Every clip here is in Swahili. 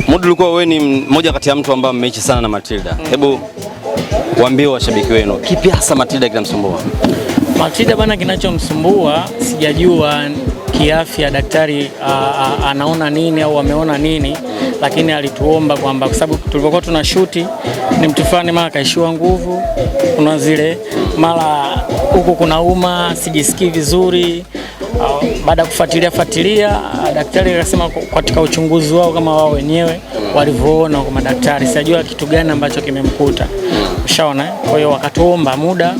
Mudi, ulikuwa wewe ni mmoja kati ya mtu ambaye mmeishi sana na Matilda. Hebu waambie washabiki wenu kipi hasa Matilda kinamsumbua? Matilda bana, kinachomsumbua sijajua kiafya daktari anaona nini au ameona nini, lakini alituomba kwamba kwa sababu tulipokuwa tuna shuti ni mtu fulani mara kaishiwa nguvu, kuna zile mara huku kuna sijisikii vizuri. Baada ya kufuatilia daktari akasema katika uchunguzi wao kama wao wenyewe walivyoona kwa madaktari, sijajua kitu gani ambacho kimemkuta. Ushaona? Kwa hiyo wakatuomba muda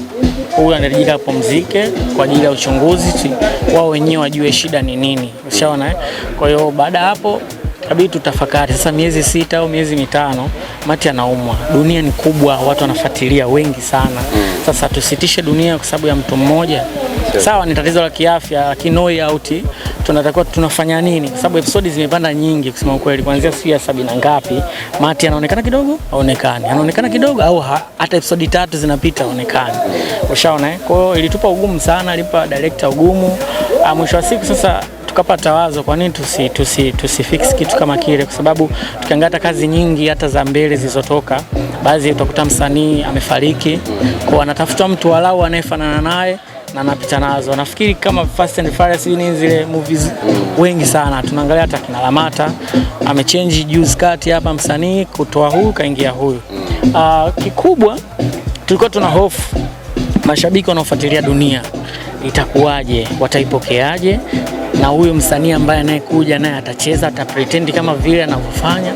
huyu anahitajika apumzike kwa ajili ya uchunguzi, wao wenyewe wajue shida ni nini. Ushaona? Kwa hiyo baada hapo kabidi tutafakari sasa, miezi 6 au miezi 5 Mati anaumwa. Dunia ni kubwa, watu wanafuatilia wengi sana. Sasa tusitishe dunia kwa sababu ya mtu mmoja. Sawa, ni tatizo la kiafya, lakini no out tunatakiwa tunafanya nini? Kwa sababu episodi zimepanda nyingi kusema ukweli, kuanzia siku ya 70 na ngapi Mati anaonekana kidogo, anaonekana kidogo, au hata episodi 3 zinapita aonekane. Ushaona? Kwa hiyo ilitupa ugumu sana, ilipa director ugumu. Mwisho wa siku sasa tukapata wazo, kwa nini tusifix kitu kama kile, kwa sababu tukiangalia kazi nyingi hata za mbele zilizotoka, baadhi utakuta msanii amefariki, kwa anatafuta mtu walau anayefanana naye na anapita nazo. Nafikiri kama Fast and Furious ni zile movies wengi sana tunaangalia, hata kina Lamata amechange juice kati hapa, msanii kutoa huyu kaingia huyu. Kikubwa tulikuwa tuna hofu mashabiki wanaofuatilia dunia itakuwaje, wataipokeaje, na huyu msanii ambaye anayekuja naye atacheza, atapretend kama vile anavyofanya.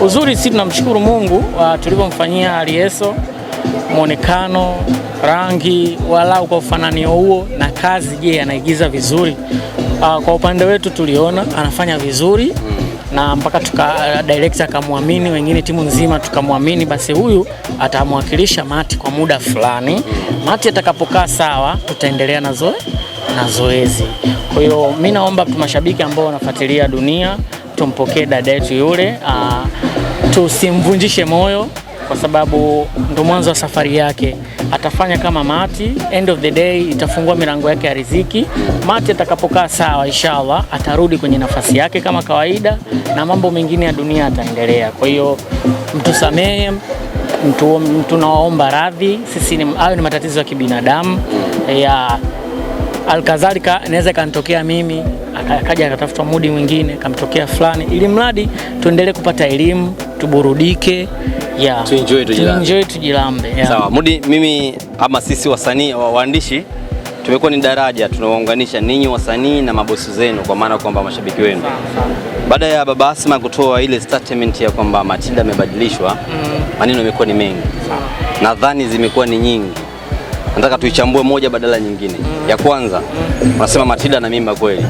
Uzuri sisi tunamshukuru Mungu tulivyomfanyia Alieso, muonekano, rangi, walau kwa ufananio huo na kazi. Je, anaigiza vizuri? Kwa upande wetu tuliona anafanya vizuri, na mpaka director akamwamini, wengine timu nzima tukamwamini, basi huyu atamwakilisha Mati kwa muda fulani. Mati atakapokaa sawa, tutaendelea na zoezi. Kwa hiyo mimi naomba mashabiki ambao wanafuatilia dunia tumpokee dada yetu yule, tusimvunjishe moyo kwa sababu ndo mwanzo wa safari yake. Atafanya kama Mati, end of the day itafungua milango yake ya riziki. Mati atakapokaa sawa, inshallah atarudi kwenye nafasi yake kama kawaida na mambo mengine ya dunia ataendelea. Kwa hiyo mtusamehe, tunaomba radhi, sisi hayo ni matatizo ya kibinadamu. Alkadhalika inaweza kanitokea mimi, akaja akatafuta mudi mwingine, kamtokea fulani, ili mradi tuendelee kupata elimu, tuburudike, tuenjoy tujilambe. Sawa, Mudi, mimi ama sisi wasanii waandishi tumekuwa ni daraja tunawaunganisha ninyi wasanii na mabosi zenu, kwa maana kwamba mashabiki wenu. Baada ya Baba Asma kutoa ile statement ya kwamba Matilda amebadilishwa, maneno yamekuwa ni mengi. Nadhani zimekuwa ni nyingi. Nataka tuichambue moja badala nyingine. Ya kwanza, wanasema Matilda na mimba kweli.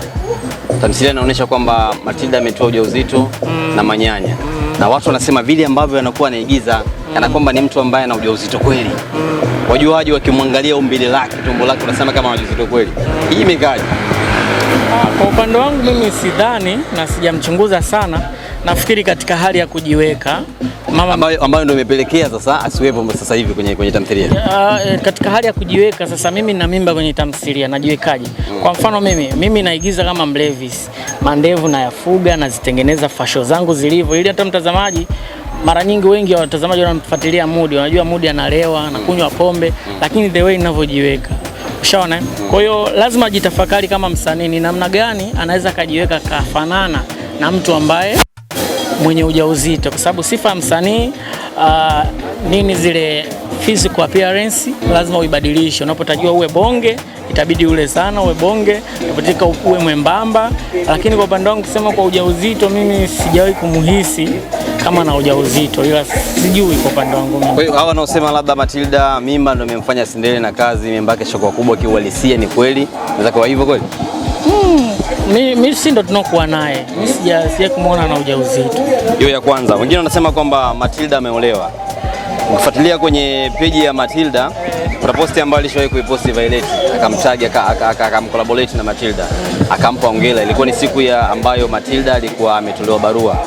Tamthilia inaonyesha kwamba Matilda ametoa ujauzito na manyanya. Na watu wanasema vile ambavyo anakuwa anaigiza kana kwamba ni mtu ambaye ana ujauzito kweli. Wajuaji wakimwangalia umbile lake, tumbo lake, wanasema kama ujauzito kweli. Hii imekaje? Kwa upande wangu mimi sidhani na sijamchunguza sana. Nafikiri katika hali ya kujiweka ambayo ndio imepelekea sasa asiwepo sasa hivi kwenye tamthilia. Katika hali ya kujiweka sasa, mimi na mimba kwenye tamthilia najiwekaje? Kwa mfano mimi naigiza kama mlevi, mandevu na yafuga na zitengeneza fasho zangu zilivyo, ili hata mtazamaji, mara nyingi wengi wa watazamaji wanamfuatilia Mudi, wanajua Mudi analewa, anakunywa pombe, lakini the way ninavyojiweka, ushaona? Kwa hiyo lazima ajitafakari kama msanii ni namna gani anaweza kajiweka kafanana na mtu ambaye mwenye ujauzito, kwa sababu sifa ya msanii nini zile physical appearance lazima uibadilishe. Unapotajua uwe bonge, itabidi ule sana uwe bonge, unapotaka uwe mwembamba. Lakini kwa upande wangu kusema kwa ujauzito, mimi sijawahi kumuhisi kama na ujauzito, ila sijui kwa upande wangu mimi. Kwa hiyo hawa wanaosema labda Matilda mimba ndio imemfanya asiendelee na kazi, mimba yake shoko kubwa, kiuhalisia ni kweli? Naweza kwa hivyo kweli? Mimi si ndo tunakuwa naye. Mimi sija kumuona na ujauzito. Hiyo ya kwanza. Wengine wanasema kwamba Matilda ameolewa. Ukifuatilia kwenye peji ya Matilda, kuna posti ambayo alishawahi kuiposti Violet, akamtag akamcollaborate na Matilda, akampa hongera. Ilikuwa ni siku ya ambayo Matilda alikuwa ametolewa barua.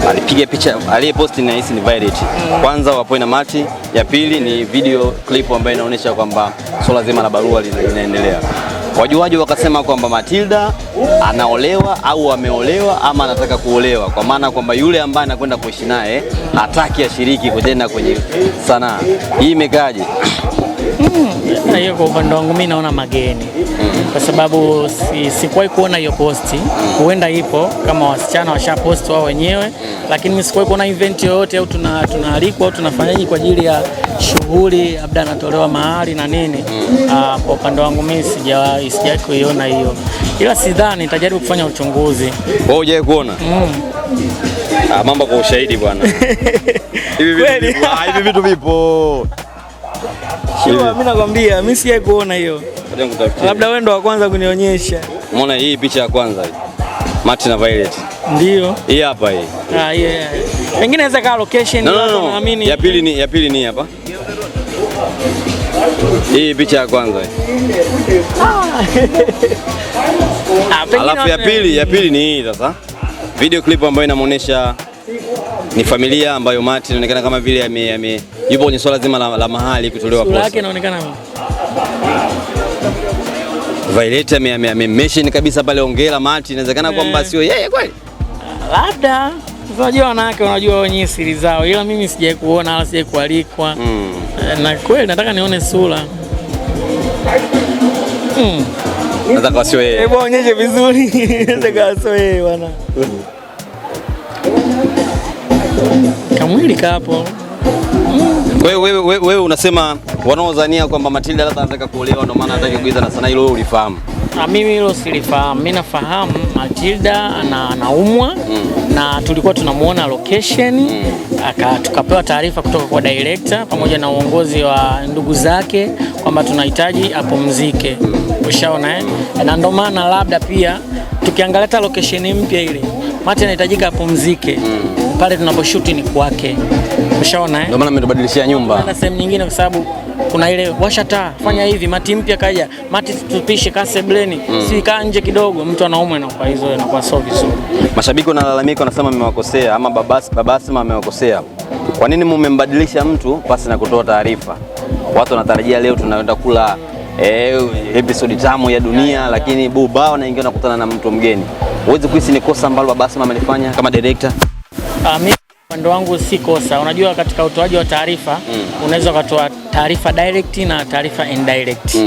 Alipiga picha, aliyeposti na hisi ni Violet. Kwanza wapo na Mati, ya pili ni video clip ambayo inaonyesha kwamba swala zima la barua linaendelea. wajuaji wakasema kwamba Matilda anaolewa au ameolewa ama anataka kuolewa, kwa maana kwamba yule ambaye anakwenda kuishi naye hataki ashiriki tena kwenye sanaa. Hii imekaje? Hiyo kwa upande wangu mimi naona mageni, kwa sababu sikuwahi kuona hiyo posti. Huenda ipo kama wasichana washaposti wao wenyewe, lakini mimi sikuwahi kuona event yoyote au tunaalikwa au tunafanyaje kwa ajili ya shughuli labda anatolewa mahali na nini. Kwa upande wangu mimi sijawahi kuiona hiyo, ila sidhani, nitajaribu kufanya uchunguzi. Wewe hujawahi kuona? Mambo kwa ushahidi bwana. Hivi vitu vipo. Mimi nakwambia mimi sijawahi kuona hiyo. Labda wewe ndo wa kwanza kunionyesha. Umeona hii picha ya kwanza hii? Martin na Violet. Ndio. Hii hapa hii. Yeah. Pengine inaweza kaa location naamini. Ya pili ni hapa. Hii picha ya kwanza hii. Alafu ya pili ni hii sasa. Video clip ambayo inamuonesha ni familia ambayo Martin inaonekana kama vile yupo kwenye swala zima la mahali kutolewa posa. Sura yake inaonekana Violet mention kabisa pale ongela Martin, inawezekana kwamba sio yeye kweli? Labda. Unajua wanawake wanajua wenyewe siri zao, ila mimi sijawahi kuona wala sijawahi kualikwa. Na kweli nataka nione sura. Nataka sio yeye. Hebu onyeshe vizuri. Nataka sio yeye bwana. Kamwili kapo. Wewe unasema wanaodhania kwamba Matilda labda anataka kuolewa ndio maana anataka kuigiza na sanaa, hilo wewe ulifahamu? Mimi hilo silifahamu. Mimi nafahamu Matilda anaumwa na tulikuwa tunamuona location, tukapewa taarifa kutoka kwa director pamoja na uongozi wa ndugu zake kwamba tunahitaji apumzike. Ushaona na ndio maana labda pia tukiangalia location mpya ile Martin anahitajika apumzike. Pale tunaposhuti ni kwake. Ushaona Ndio maana mmetubadilishia nyumba. Na sehemu nyingine kwa sababu kuna ile washa taa, fanya hivi, Mati mpya kaja, Mati tupishe kasebleni, si kaa nje kidogo, mtu anaumwa na kwa hizo inakuwa sio vizuri. Mashabiki wanalalamika, wanasema mmewakosea ama baba Asma amewakosea. Kwa nini mmembadilisha mtu pasi na kutoa taarifa? Watu wanatarajia leo tunaenda kula episode tamu ya dunia, lakini bubao na ingia nakutana na mtu mgeni. Huwezi kuhisi ni kosa ambalo baba Asma amelifanya kama director? Mimi upande wangu si kosa. Unajua katika utoaji wa taarifa unaweza kutoa taarifa direct na taarifa indirect.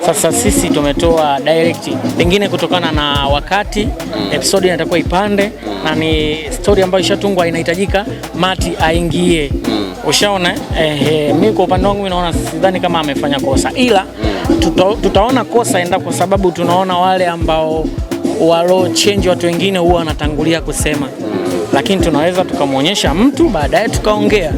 Sasa sisi tumetoa direct pengine kutokana na wakati episode inatakuwa ipande na ni story ambayo ishatungwa inahitajika Mati aingie. Ushaona? Mimi kwa upande wangu naona sidhani kama amefanya kosa, ila tutaona kosa endapo kwa sababu tunaona wale ambao walo change watu wengine huwa wanatangulia kusema. Lakini tunaweza tukamwonyesha mtu baadaye tukaongea.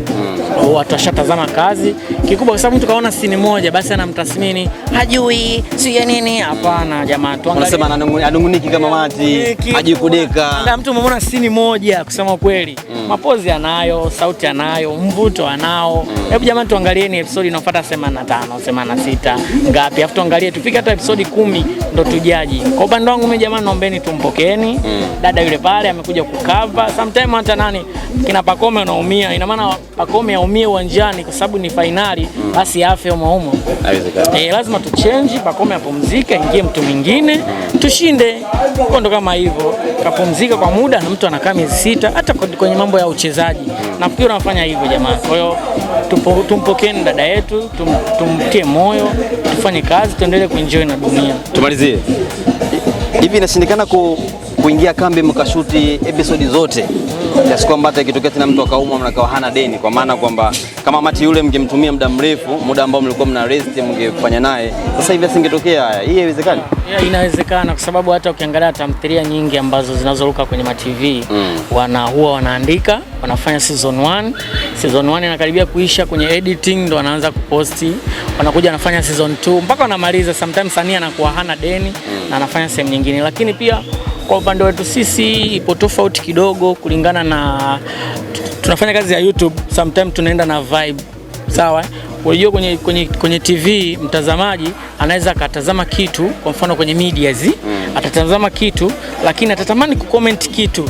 Watu washatazama kazi kikubwa, kwa sababu mtu kaona scene moja basi anamtathmini hajui si ya nini. Hapana jamaa, tuangalie. Unasema anunguniki kama Mati, hajikudeka. Ndio mtu umeona scene moja, kusema kweli mapozi anayo, sauti anayo, mvuto anao. Hebu jamani tuangalieni episode inayofuata 85, 86 ngapi, afu tuangalie tufike hata episode 10 ndo tujaji. Kwa upande wangu mimi jamani, naombeni tumpokeeni dada yule pale, amekuja kukava. Sometimes hata nani kina Pacome anaumia, ina maana Pacome aumie uwanjani kwa sababu ni finali, basi afe humo. Lazima tuchange, Pacome apumzike, ingie mtu mwingine, tushinde. Kwa ndo kama hivyo, kapumzika kwa muda na mtu anakaa miezi 6 hata kwenye mambo ya uchezaji. Nafikiri unafanya hivyo jamaa. Kwa hiyo tumpokeni dada yetu, tumtie moyo, tufanye kazi, tuendelee kuenjoy na dunia. Tumalizie. Hivi inashindikana kuingia kambi mkashuti episode zote kiasi kwamba hata ikitokea tena mtu akaumwa mnakawa hana deni, kwa maana kwamba kama Mati yule mngemtumia muda mrefu, muda ambao mlikuwa mna rest mngefanya naye, sasa hivi asingetokea haya. Hii haiwezekani? Inawezekana kwa sababu hata ukiangalia tamthilia nyingi ambazo zinazoruka kwenye ma-TV huwa wanaandika, wanafanya season 1. Season 1 inakaribia kuisha, kwenye editing ndo wanaanza kuposti, wanakuja wanafanya season 2 mpaka wanamaliza. Sometimes sanii anakuwa hana deni na anafanya sehemu nyingine. Lakini pia kwa upande wetu sisi ipo tofauti kidogo kulingana na tunafanya kazi ya YouTube, sometimes tunaenda na vibe. Sawa? Unajua kwenye TV mtazamaji anaweza akatazama kitu, kwa mfano kwenye media atatazama kitu lakini atatamani kucomment kitu,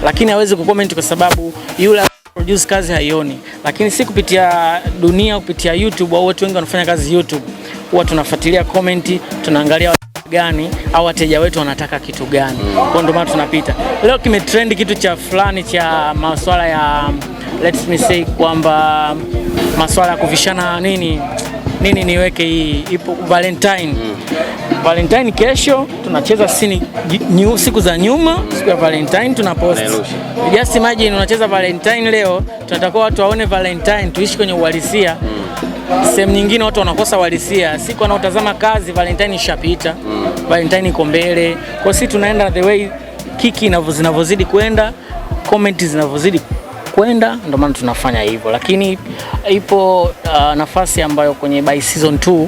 lakini hawezi kucomment kwa sababu yule produce kazi haioni. Lakini si kupitia dunia, kupitia YouTube au watu wengi wanafanya kazi YouTube, huwa tunafuatilia comment, tunaangalia gani au wateja wetu wanataka kitu gani. Kwa ndio maana tunapita. Leo kimetrend kitu cha fulani cha masuala ya let me say kwamba masuala ya kuvishana nini niweke hii ipo Valentine. Valentine kesho tunacheza siku za nyuma, siku ya Valentine tunapost. Just imagine unacheza Valentine leo, tunatakiwa watu waone Valentine, tuishi kwenye uhalisia. Sehemu nyingine watu wanakosa uhalisia. Siku wanaotazama kazi Valentine ishapita. Valentine iko mbele. Kwa sisi tunaenda the way kiki zinavyozidi kwenda, comment zinavyozidi kwenda, ndio maana tunafanya hivyo. Lakini ipo nafasi ambayo kwenye by season 2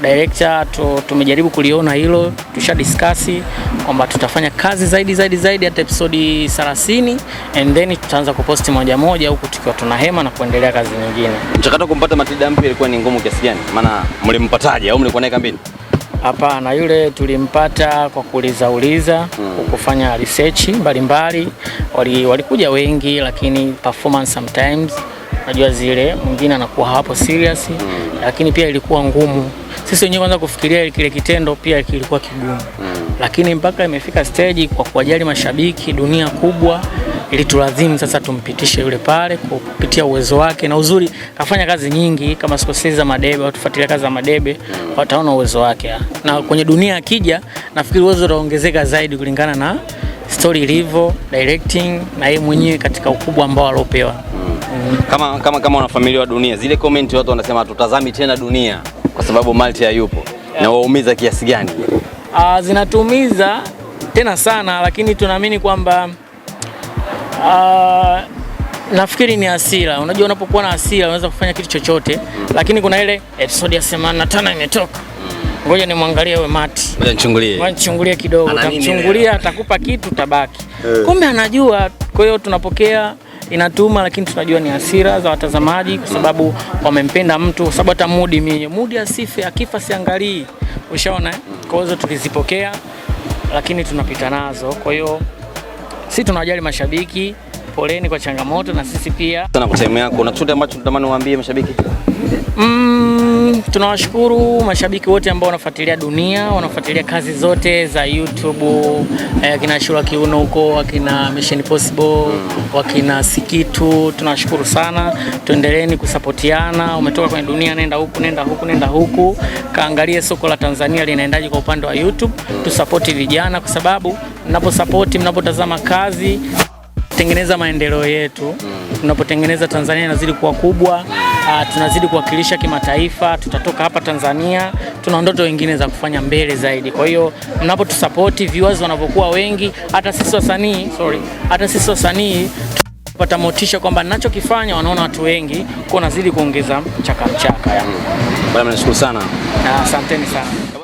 director tumejaribu kuliona hilo, discuss kwamba tutafanya kazi zaidi hata episode 30 and then tutaanza kuposti moja huku tukiwa tunahema na kuendelea kazi nyingine. Mchakato kumpata Matilda mpya ilikuwa ni ngumu kiasi gani? Maana mlimpataje au mlikuwa naye kambini? Hapana, yule tulimpata kwa kuuliza kufanya research mbalimbali. Walikuja wengi, lakini performance sometimes najua zile mwingine anakuwa hapo serious, lakini pia ilikuwa ngumu. Sisi wenyewe kwanza kufikiria kile kitendo pia kilikuwa kigumu. Lakini mpaka imefika stage kwa kuwajali mashabiki, dunia kubwa, ili tulazimu sasa tumpitishe yule pale kupitia uwezo wake, na uzuri kafanya kazi nyingi kama Scorsese za Madebe, watufuatilia kazi za Madebe wataona uwezo wake. Na kwenye dunia akija nafikiri uwezo utaongezeka zaidi kulingana na story ilivyo, directing na yeye mwenyewe katika ukubwa ambao alopewa. Kama una familia wa Dunia, zile comment watu wanasema tutazami tena Dunia kwa sababu Malti hayupo. Na waumiza kiasi gani? Zinatumiza tena sana, lakini tunaamini kwamba nafikiri ni hasira. Unajua unapokuwa na hasira unaweza kufanya kitu chochote, lakini kuna ile episode ya 85 imetoka. Ngoja nimwangalie wewe Mati. Ngoja nichungulie kidogo. Utamchungulia atakupa kitu tabaki. Kumbe anajua. Kwa hiyo tunapokea, inatuma, lakini tunajua ni hasira za watazamaji kwa sababu wamempenda mtu, kwa sababu hata Mudi asife, akifa siangalii. Ushaona? Kwa hiyo tulizipokea, lakini tunapita nazo. Kwa hiyo sisi tunawajali mashabiki, poleni kwa changamoto, na sisi pia. Sana kwa time yako, una chochote ambacho tunatamani uambie mashabiki? Tunawashukuru mashabiki wote ambao wanafuatilia Dunia, wanafuatilia kazi zote za YouTube, kina Shura Kiuno huko, wakina Mission Impossible, wakina Sikitu. Tunawashukuru sana, tuendeleeni kusapotiana. Umetoka kwenye Dunia, nenda huku, kaangalie soko la Tanzania linaendaje kwa upande wa YouTube. Tusapoti vijana, kwa sababu mnapotazama kazi tengeneza maendeleo yetu. Tunapotengeneza Tanzania inazidi kuwa kubwa, tunazidi kuwakilisha kimataifa. Tutatoka hapa Tanzania, tuna ndoto nyingine za kufanya mbele zaidi. Kwa hiyo mnapotusupport, viewers wanapokuwa wengi, hata sisi wasanii tupata motisha kwamba ninachokifanya wanaona watu wengi, kwa nazidi kuongeza mchaka. Bwana, nashukuru sana. Asanteni sana.